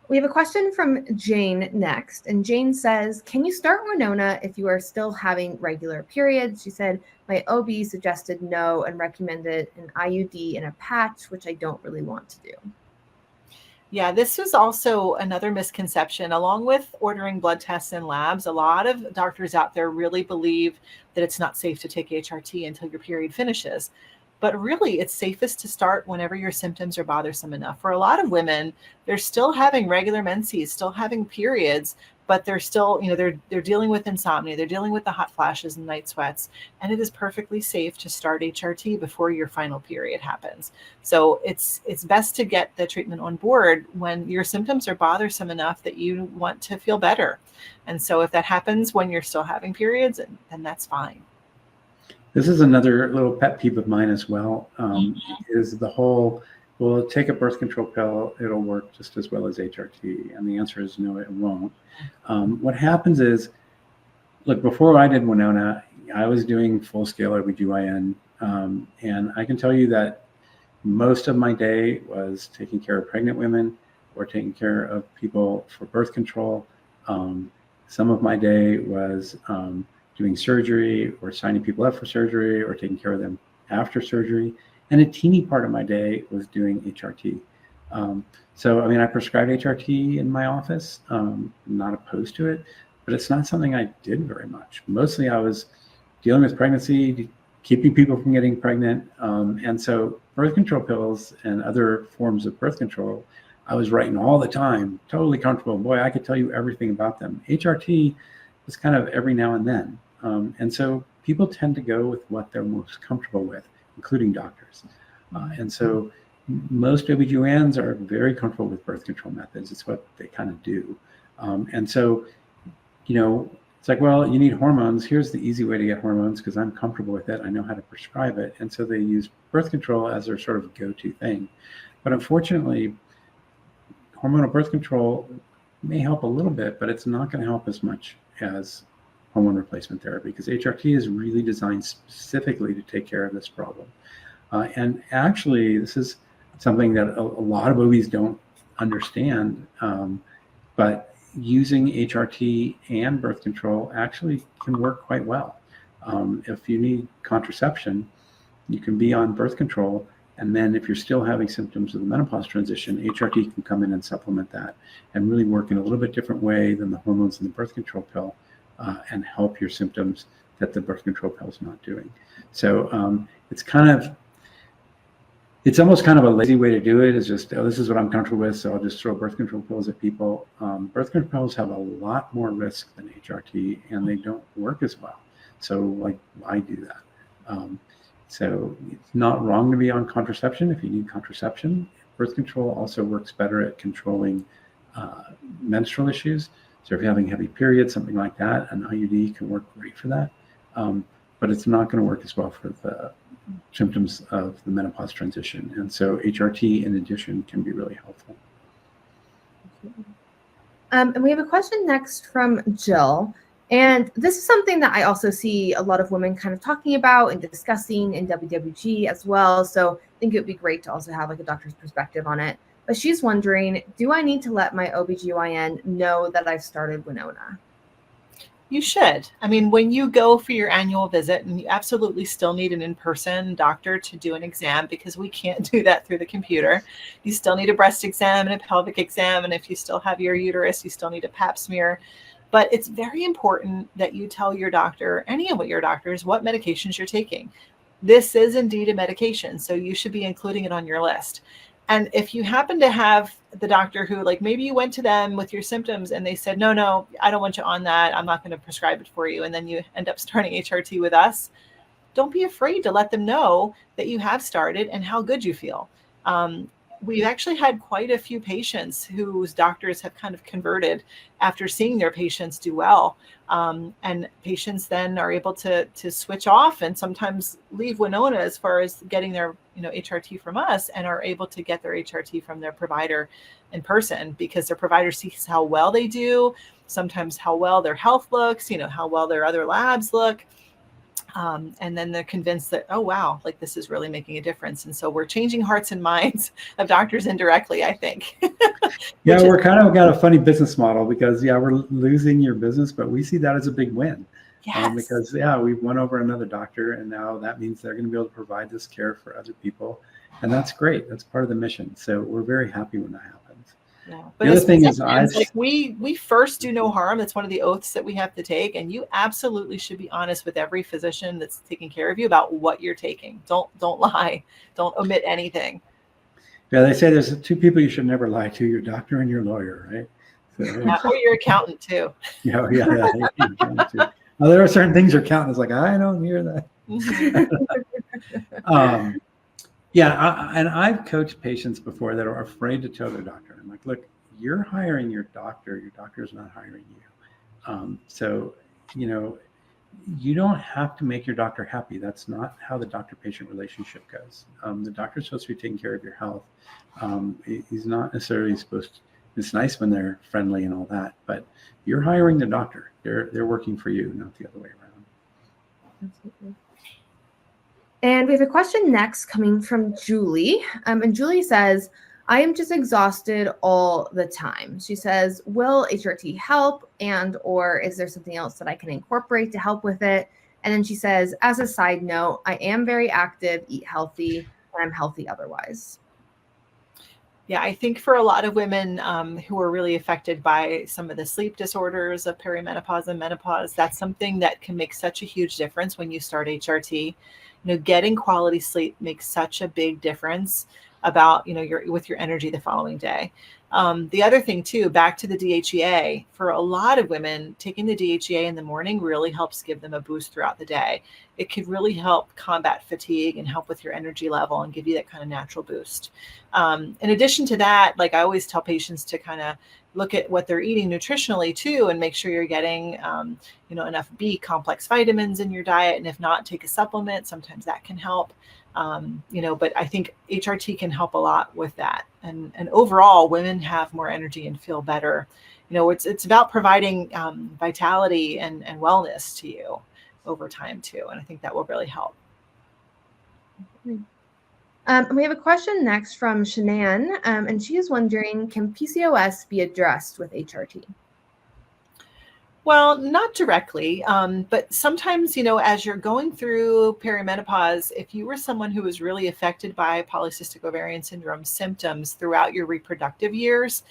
We have a question from Jane next, and Jane says, can you start Winona if you are still having regular periods? She said, my OB suggested no and recommended an IUD and a patch, which I don't really want to do. Yeah, this is also another misconception. Along with ordering blood tests and labs, a lot of doctors out there really believe that it's not safe to take HRT until your period finishes. But really, it's safest to start whenever your symptoms are bothersome enough. For a lot of women, they're still having regular menses, still having periods, but they're still, they're dealing with insomnia, they're dealing with the hot flashes and night sweats, and it is perfectly safe to start HRT before your final period happens. So it's best to get the treatment on board when your symptoms are bothersome enough that you want to feel better. And so if that happens when you're still having periods, then that's fine. This is another little pet peeve of mine as well, is the whole, well, take a birth control pill, it'll work just as well as HRT. And the answer is no, it won't. What happens is, look, before I did Winona, I was doing full-scale OB/GYN, and I can tell you that most of my day was taking care of pregnant women or taking care of people for birth control. Some of my day was doing surgery or signing people up for surgery or taking care of them after surgery. And a teeny part of my day was doing HRT. So, I mean, I prescribed HRT in my office, not opposed to it, but it's not something I did very much. Mostly I was dealing with pregnancy, keeping people from getting pregnant. And so birth control pills and other forms of birth control, I was writing all the time, totally comfortable. Boy, I could tell you everything about them. HRT was kind of every now and then. And so people tend to go with what they're most comfortable with, including doctors. And so most OB/GYNs are very comfortable with birth control methods. It's what they kind of do. And so, it's like, well, you need hormones. Here's the easy way to get hormones because I'm comfortable with it. I know how to prescribe it. And so they use birth control as their sort of go-to thing. But unfortunately, hormonal birth control may help a little bit, but it's not going to help as much as hormone replacement therapy because HRT is really designed specifically to take care of this problem. And actually, this is something that a lot of OBs don't understand, but using HRT and birth control actually can work quite well. If you need contraception, you can be on birth control, and then if you're still having symptoms of the menopause transition, HRT can come in and supplement that and really work in a little bit different way than the hormones in the birth control pill and help your symptoms that the birth control pill is not doing. So it's kind of, It's almost kind of a lazy way to do it. Is just, oh, this is what I'm comfortable with, so I'll just throw birth control pills at people. Birth control pills have a lot more risk than HRT, and they don't work as well. So, like, why do that? So it's not wrong to be on contraception if you need contraception. Birth control also works better at controlling menstrual issues. So if you're having heavy periods, something like that, an IUD can work great for that. But it's not going to work as well for the symptoms of the menopause transition. And so HRT, in addition, can be really helpful. And we have a question next from Jill. And this is something that I also see a lot of women kind of talking about and discussing in WWG as well. So I think it would be great to also have like a doctor's perspective on it. But she's wondering, do I need to let my OBGYN know that I've started Winona? You should. I mean, when you go for your annual visit, and you absolutely still need an in-person doctor to do an exam, because we can't do that through the computer. You still need a breast exam and a pelvic exam. And if you still have your uterus, you still need a pap smear. But it's very important that you tell your doctor, any of your doctors, what medications you're taking. This is indeed a medication, so you should be including it on your list. And if you happen to have the doctor who, like, maybe you went to them with your symptoms and they said, no, I don't want you on that, I'm not going to prescribe it for you, and then you end up starting HRT with us, don't be afraid to let them know that you have started and how good you feel. We've actually had quite a few patients whose doctors have kind of converted after seeing their patients do well. And patients then are able to switch off and sometimes leave Winona as far as getting their HRT from us, and are able to get their HRT from their provider in person, because their provider sees how well they do, sometimes how well their health looks, how well their other labs look. And then they're convinced that, oh, wow, like this is really making a difference. And so we're changing hearts and minds of doctors indirectly, I think. Yeah, we're kind of got a funny business model because, we're losing your business, but we see that as a big win. Yes. Because, we've won over another doctor, and now that means they're going to be able to provide this care for other people. And that's great. That's part of the mission. So we're very happy when that happens. Yeah. But the other thing is, like we first do no harm. That's one of the oaths that we have to take. And you absolutely should be honest with every physician that's taking care of you about what you're taking. Don't lie. Don't omit anything. Yeah, they say there's two people you should never lie to: your doctor and your lawyer, right? So, or your accountant too. Yeah. Well, there are certain things your accountant is like, I don't hear that. Mm-hmm. And I've coached patients before that are afraid to tell their doctor. I'm like, look, you're hiring your doctor. Your doctor is not hiring you. So, you don't have to make your doctor happy. That's not how the doctor-patient relationship goes. The doctor's supposed to be taking care of your health. He's not necessarily supposed to. It's nice when they're friendly and all that, but you're hiring the doctor. They're working for you, not the other way around. Absolutely. And we have a question next coming from Julie. And Julie says, I am just exhausted all the time. She says, will HRT help, or is there something else that I can incorporate to help with it? And then she says, as a side note, I am very active, eat healthy, and I'm healthy otherwise. Yeah, I think for a lot of women who are really affected by some of the sleep disorders of perimenopause and menopause, that's something that can make such a huge difference when you start HRT. Getting quality sleep makes such a big difference about, with your energy the following day. The other thing too, back to the DHEA, for a lot of women, taking the DHEA in the morning really helps give them a boost throughout the day. It could really help combat fatigue and help with your energy level and give you that kind of natural boost. In addition to that, like I always tell patients to kind of look at what they're eating nutritionally too, and make sure you're getting, enough B complex vitamins in your diet. And if not, take a supplement. Sometimes that can help. But I think HRT can help a lot with that. And overall, women have more energy and feel better. It's about providing vitality and wellness to you over time too. And I think that will really help. We have a question next from Shanann, and she is wondering, can PCOS be addressed with HRT? Well, not directly, but sometimes, as you're going through perimenopause, if you were someone who was really affected by polycystic ovarian syndrome symptoms throughout your reproductive years,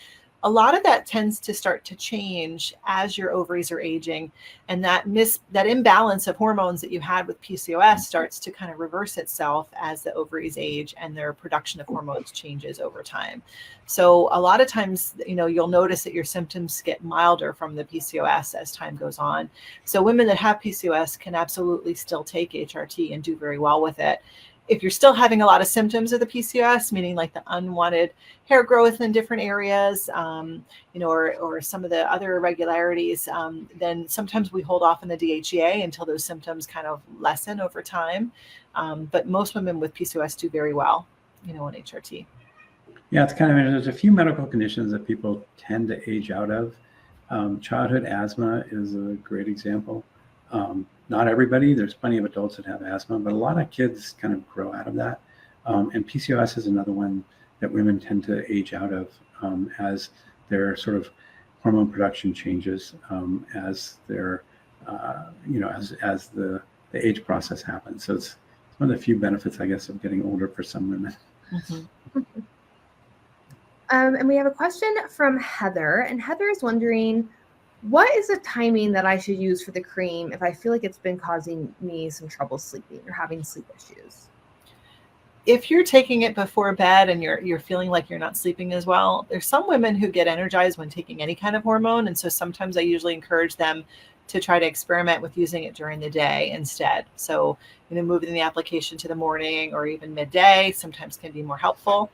a lot of that tends to start to change as your ovaries are aging, and that imbalance of hormones that you had with PCOS starts to kind of reverse itself as the ovaries age and their production of hormones changes over time. So a lot of times, you'll notice that your symptoms get milder from the PCOS as time goes on. So women that have PCOS can absolutely still take HRT and do very well with it. If you're still having a lot of symptoms of the PCOS, meaning like the unwanted hair growth in different areas, or some of the other irregularities, then sometimes we hold off on the DHEA until those symptoms kind of lessen over time. But most women with PCOS do very well, on HRT. Yeah, it's kind of, there's a few medical conditions that people tend to age out of. Childhood asthma is a great example. Not everybody, there's plenty of adults that have asthma, but a lot of kids kind of grow out of that. And PCOS is another one that women tend to age out of as their sort of hormone production changes, as their, as the age process happens. So it's one of the few benefits, I guess, of getting older for some women. Mm-hmm. And we have a question from Heather, and Heather is wondering, what is the timing that I should use for the cream if I feel like it's been causing me some trouble sleeping or having sleep issues? If you're taking it before bed and you're feeling like you're not sleeping as well, there's some women who get energized when taking any kind of hormone. And so sometimes I usually encourage them to try to experiment with using it during the day instead. So, moving the application to the morning or even midday sometimes can be more helpful.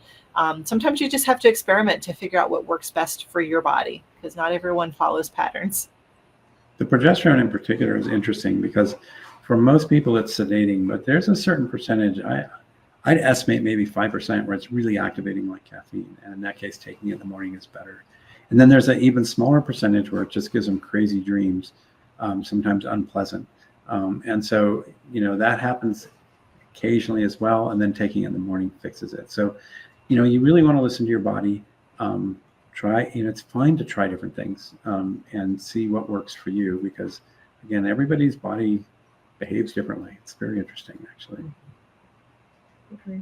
Sometimes you just have to experiment to figure out what works best for your body, because not everyone follows patterns. The progesterone in particular is interesting because for most people it's sedating, but there's a certain percentage, I'd estimate maybe 5%, where it's really activating like caffeine. And in that case, taking it in the morning is better. And then there's an even smaller percentage where it just gives them crazy dreams, sometimes unpleasant. And so, that happens occasionally as well. And then taking it in the morning fixes it. So, you really want to listen to your body. It's fine to try different things and see what works for you, because again, everybody's body behaves differently. It's very interesting, actually. Okay.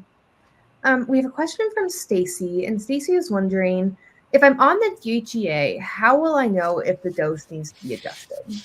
We have a question from Stacy, and Stacy is wondering, if I'm on the DHEA, how will I know if the dose needs to be adjusted?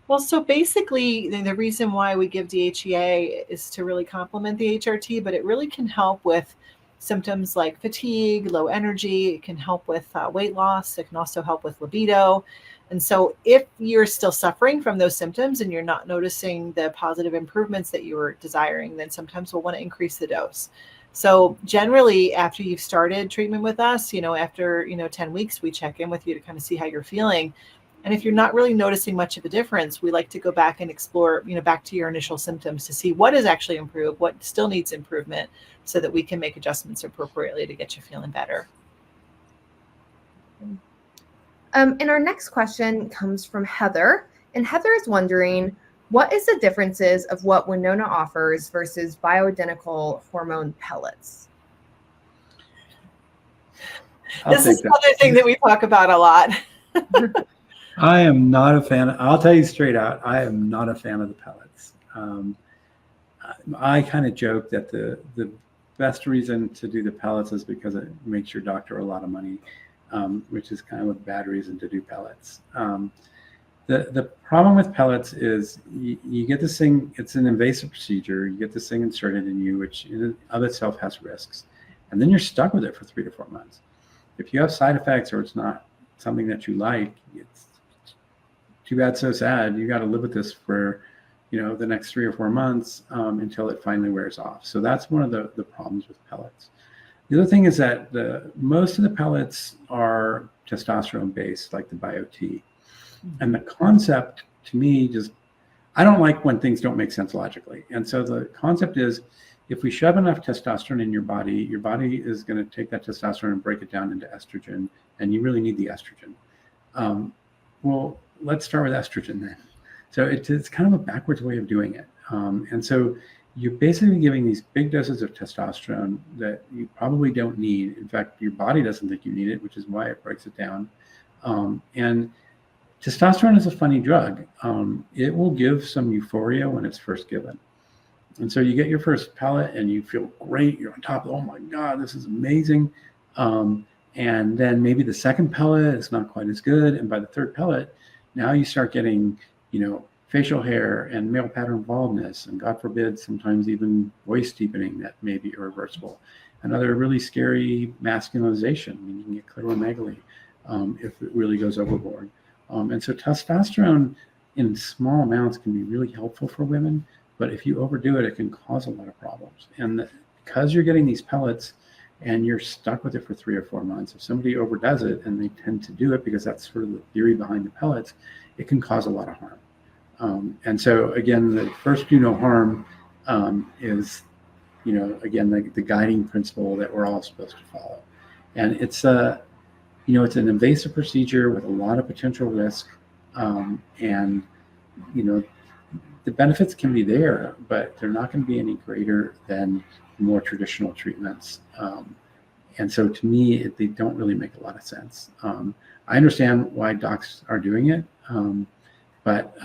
Well, so basically, the reason why we give DHEA is to really complement the HRT, but it really can help with symptoms like fatigue, low energy. It can help with weight loss. It can also help with libido. And so if you're still suffering from those symptoms and you're not noticing the positive improvements that you were desiring, then sometimes we'll want to increase the dose. So generally, after you've started treatment with us, after 10 weeks, we check in with you to kind of see how you're feeling. And if you're not really noticing much of a difference, we like to go back and explore, back to your initial symptoms to see what is actually improved, what still needs improvement, so that we can make adjustments appropriately to get you feeling better. And our next question comes from Heather. And Heather is wondering, what is the differences of what Winona offers versus bioidentical hormone pellets? This is another thing that we talk about a lot. I am not a fan. I'll tell you straight out, I am not a fan of the pellets. I kind of joke that the best reason to do the pellets is because it makes your doctor a lot of money, which is kind of a bad reason to do pellets. The problem with pellets is you get this thing, it's an invasive procedure, you get this thing inserted in you, which in of itself has risks. And then you're stuck with it for 3 to 4 months. If you have side effects or it's not something that you like, it's too bad, so sad. You got to live with this for, the next 3 or 4 months until it finally wears off. So that's one of the problems with pellets. The other thing is that most of the pellets are testosterone based, like the BioT. And the concept to me I don't like when things don't make sense logically. And so the concept is, if we shove enough testosterone in your body is going to take that testosterone and break it down into estrogen, and you really need the estrogen. Well, let's start with estrogen then. So it's kind of a backwards way of doing it. And so you're basically giving these big doses of testosterone that you probably don't need. In fact, your body doesn't think you need it, which is why it breaks it down. And testosterone is a funny drug. It will give some euphoria when it's first given. And so you get your first pellet and you feel great. You're on top of, oh my God, this is amazing. And And then maybe the second pellet is not quite as good. And by the third pellet, now you start getting, facial hair and male pattern baldness, and God forbid, sometimes even voice deepening that may be irreversible. Another really scary masculinization. I mean, you can get clitoromegaly if it really goes overboard. And so testosterone in small amounts can be really helpful for women, but if you overdo it, it can cause a lot of problems. And because you're getting these pellets and you're stuck with it for 3 or 4 months, if somebody overdoes it, and they tend to do it because that's sort of the theory behind the pellets, it can cause a lot of harm. And so again, the first do no harm is, again, the guiding principle that we're all supposed to follow. And it's it's an invasive procedure with a lot of potential risk. And, the benefits can be there, but they're not going to be any greater than more traditional treatments. And so to me, they don't really make a lot of sense. I understand why docs are doing it, but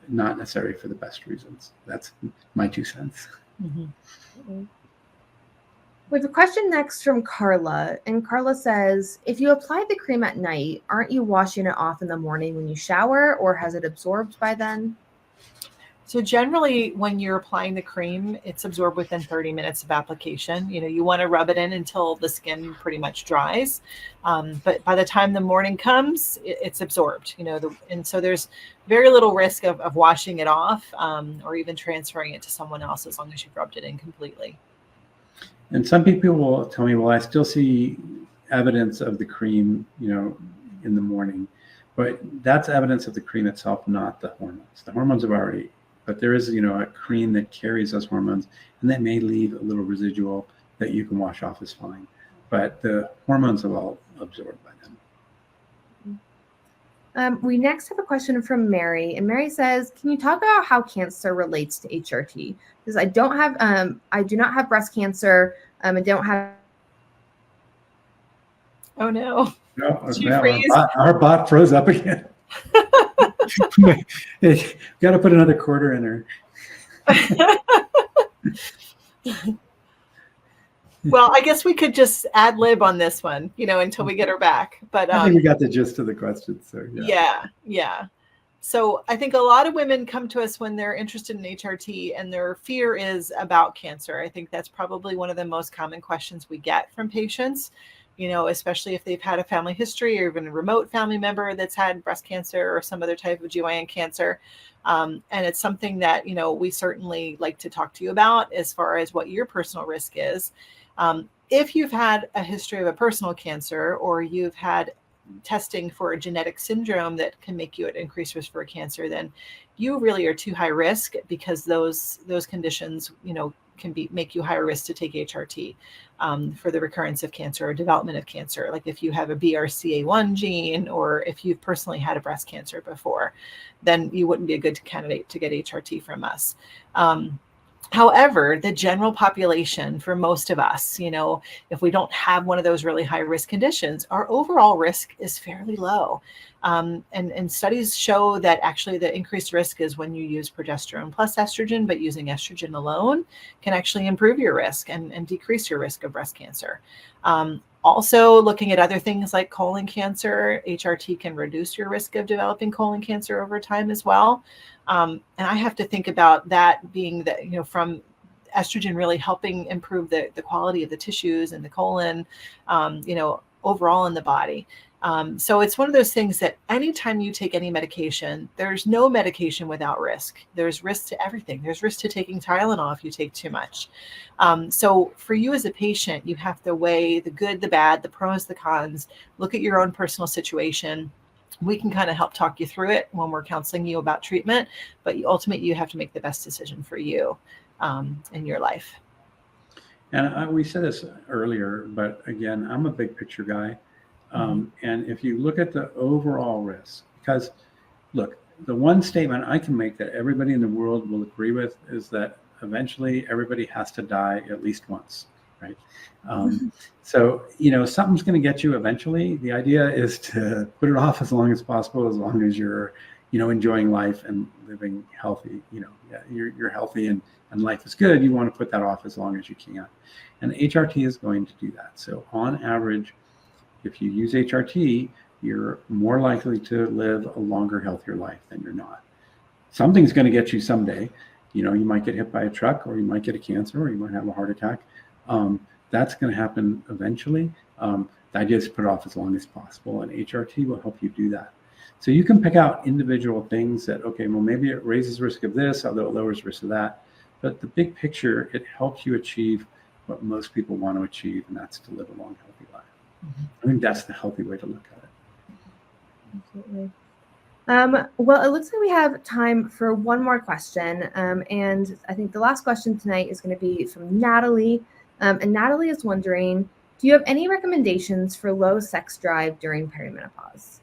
not necessarily for the best reasons. That's my 2 cents. Mm-hmm. We have a question next from Carla, and Carla says, if you apply the cream at night, aren't you washing it off in the morning when you shower, or has it absorbed by then? So generally, when you're applying the cream, it's absorbed within 30 minutes of application. You want to rub it in until the skin pretty much dries. But by the time the morning comes, it's absorbed, and so there's very little risk of washing it off or even transferring it to someone else as long as you've rubbed it in completely. And some people will tell me, well, I still see evidence of the cream, in the morning, but that's evidence of the cream itself, not the hormones. The hormones have already, but there is, a cream that carries those hormones, and that may leave a little residual that you can wash off as fine. But the hormones have all absorbed by then. We next have a question from Mary, and Mary says, can you talk about how cancer relates to HRT? Because I do not have breast cancer, and don't have. Oh no. Our bot froze up again. Got to put another quarter in her. Well, I guess we could just ad lib on this one, until we get her back. But I think we got the gist of the question. So yeah. So I think a lot of women come to us when they're interested in HRT, and their fear is about cancer. I think that's probably one of the most common questions we get from patients. Especially if they've had a family history or even a remote family member that's had breast cancer or some other type of GYN cancer. And it's something that, we certainly like to talk to you about as far as what your personal risk is. If you've had a history of a personal cancer, or you've had testing for a genetic syndrome that can make you at increased risk for cancer, then you really are too high risk, because those conditions, can make you higher risk to take HRT for the recurrence of cancer or development of cancer. Like if you have a BRCA1 gene, or if you've personally had a breast cancer before, then you wouldn't be a good candidate to get HRT from us. However, the general population, for most of us, if we don't have one of those really high risk conditions, our overall risk is fairly low. And studies show that actually the increased risk is when you use progesterone plus estrogen, but using estrogen alone can actually improve your risk and decrease your risk of breast cancer. Also, looking at other things like colon cancer, HRT can reduce your risk of developing colon cancer over time as well. And I have to think about that being that, from estrogen really helping improve the quality of the tissues and the colon, overall in the body. So it's one of those things that anytime you take any medication, there's no medication without risk. There's risk to everything. There's risk to taking Tylenol if you take too much. So for you as a patient, you have to weigh the good, the bad, the pros, the cons, look at your own personal situation. We can kind of help talk you through it when we're counseling you about treatment, but ultimately you have to make the best decision for you in your life. And we said this earlier, but again, I'm a big picture guy. And if you look at the overall risk, because look, the one statement I can make that everybody in the world will agree with is that eventually everybody has to die at least once, right? So, something's going to get you eventually. The idea is to put it off as long as possible, as long as you're, enjoying life and living healthy. You're healthy and life is good. You want to put that off as long as you can. And HRT is going to do that. So on average, if you use HRT, you're more likely to live a longer, healthier life than you're not. Something's going to get you someday. You know, you might get hit by a truck, or you might get a cancer, or you might have a heart attack. That's going to happen eventually. The idea is to put it off as long as possible, and HRT will help you do that. So you can pick out individual things that, okay, well, maybe it raises risk of this, although it lowers risk of that. But the big picture, it helps you achieve what most people want to achieve, and that's to live a long, healthy life. I think that's the healthy way to look at it. Absolutely. Well, it looks like we have time for one more question. And I think the last question tonight is going to be from Natalie. And Natalie is wondering, do you have any recommendations for low sex drive during perimenopause?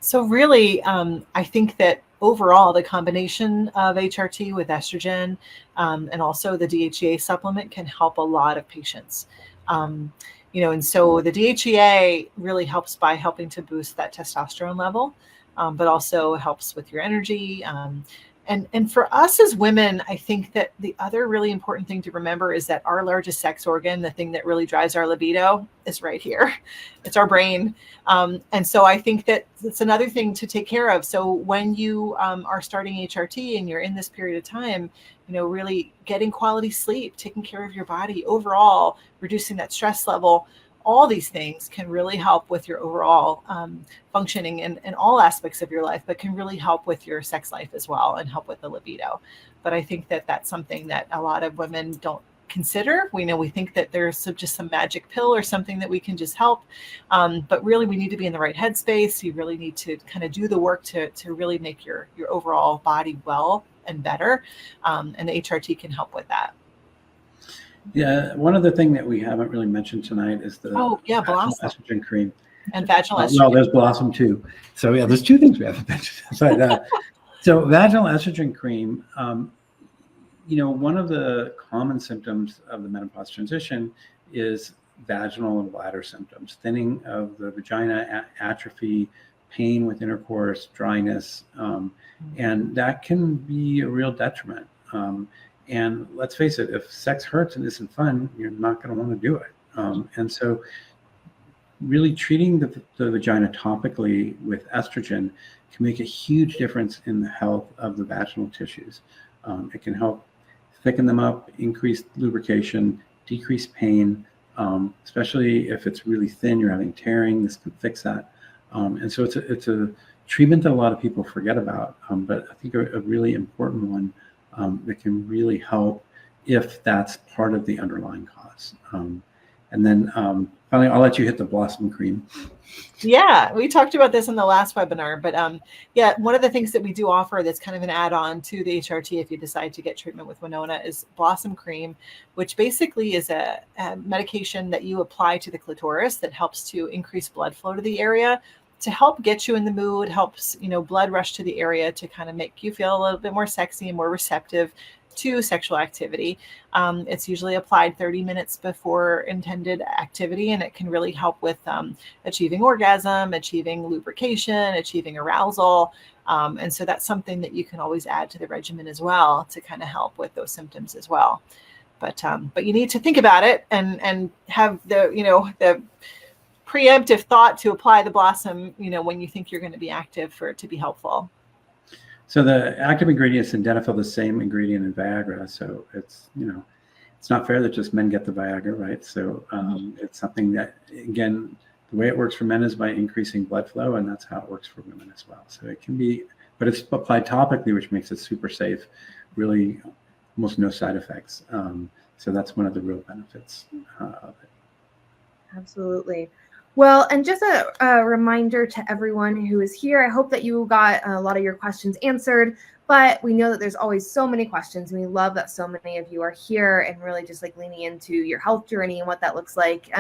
So really, I think that overall, the combination of HRT with estrogen and also the DHEA supplement can help a lot of patients. You know, and so the DHEA really helps by helping to boost that testosterone level, but also helps with your energy. And for us as women, I think that the other really important thing to remember is that our largest sex organ, the thing that really drives our libido, is right here. It's our brain. And so I think that it's another thing to take care of. So when you are starting HRT and you're in this period of time, you know, really getting quality sleep, taking care of your body overall, reducing that stress level, all these things can really help with your overall functioning in all aspects of your life, but can really help with your sex life as well and help with the libido. But I think that that's something that a lot of women don't consider. We think that there's just some magic pill or something that we can just help. But really, we need to be in the right headspace. You really need to kind of do the work to really make your overall body well and better. And the HRT can help with that. Yeah, one other thing that we haven't really mentioned tonight is the vaginal estrogen cream. And vaginal estrogen. Well, there's Blossom too. So yeah, there's two things we haven't mentioned. So vaginal estrogen cream, you know, one of the common symptoms of the menopause transition is vaginal and bladder symptoms, thinning of the vagina, atrophy, pain with intercourse, dryness, and that can be a real detriment. And let's face it, if sex hurts and isn't fun, you're not going to want to do it. And so really treating the vagina topically with estrogen can make a huge difference in the health of the vaginal tissues. It can help thicken them up, increase lubrication, decrease pain, especially if it's really thin, you're having tearing, this can fix that. And so it's a treatment that a lot of people forget about, but I think a really important one that can really help if that's part of the underlying cause. And then finally, I'll let you hit the Blossom cream. Yeah, we talked about this in the last webinar, but yeah, one of the things that we do offer that's kind of an add-on to the HRT if you decide to get treatment with Winona is Blossom cream, which basically is a medication that you apply to the clitoris that helps to increase blood flow to the area, to help get you in the mood, helps, you know, blood rush to the area to kind of make you feel a little bit more sexy and more receptive to sexual activity. It's usually applied 30 minutes before intended activity, and it can really help with achieving orgasm, achieving lubrication, achieving arousal. And so that's something that you can always add to the regimen as well to kind of help with those symptoms as well. But you need to think about it and have the, you know, the preemptive thought to apply the Blossom, you know, when you think you're going to be active for it to be helpful. So the active ingredients in Denafil the same ingredient in Viagra. So it's, you know, it's not fair that just men get the Viagra, right? So it's something that, again, the way it works for men is by increasing blood flow, and that's how it works for women as well. So it can be, but it's applied topically, which makes it super safe, really almost no side effects. So that's one of the real benefits of it. Absolutely. Well, and just a reminder to everyone who is here, I hope that you got a lot of your questions answered, but we know that there's always so many questions, and we love that so many of you are here and really just like leaning into your health journey and what that looks like.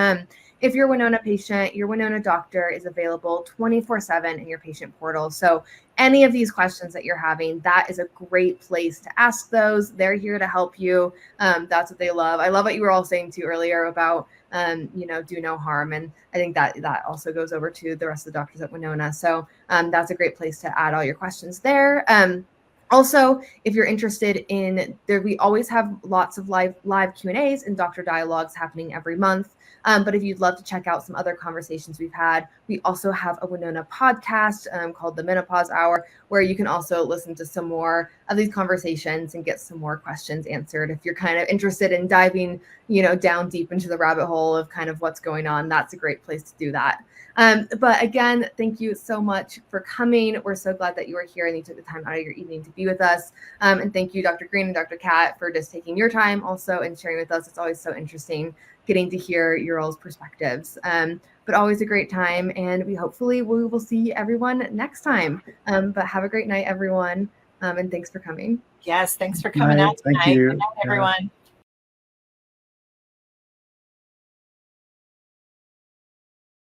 If you're a Winona patient, your Winona doctor is available 24/7 in your patient portal. So any of these questions that you're having, that is a great place to ask those. They're here to help you. That's what they love. I love what you were all saying too earlier about, you know, do no harm. And I think that also goes over to the rest of the doctors at Winona. So that's a great place to add all your questions there. Also, if you're interested in there, we always have lots of live Q&As and doctor dialogues happening every month. But if you'd love to check out some other conversations we've had, we also have a Winona podcast called the Menopause Hour, where you can also listen to some more of these conversations and get some more questions answered. If you're kind of interested in diving, down deep into the rabbit hole of kind of what's going on, that's a great place to do that. But again, thank you so much for coming. We're so glad that you were here and you took the time out of your evening to be with us. And thank you, Dr. Green and Dr. Kat, for just taking your time also and sharing with us. It's always so interesting getting to hear your all's perspectives. But always a great time. And we will see everyone next time. But have a great night, everyone. And thanks for coming. Yes, thanks for coming out Thank tonight. you. Good night, everyone.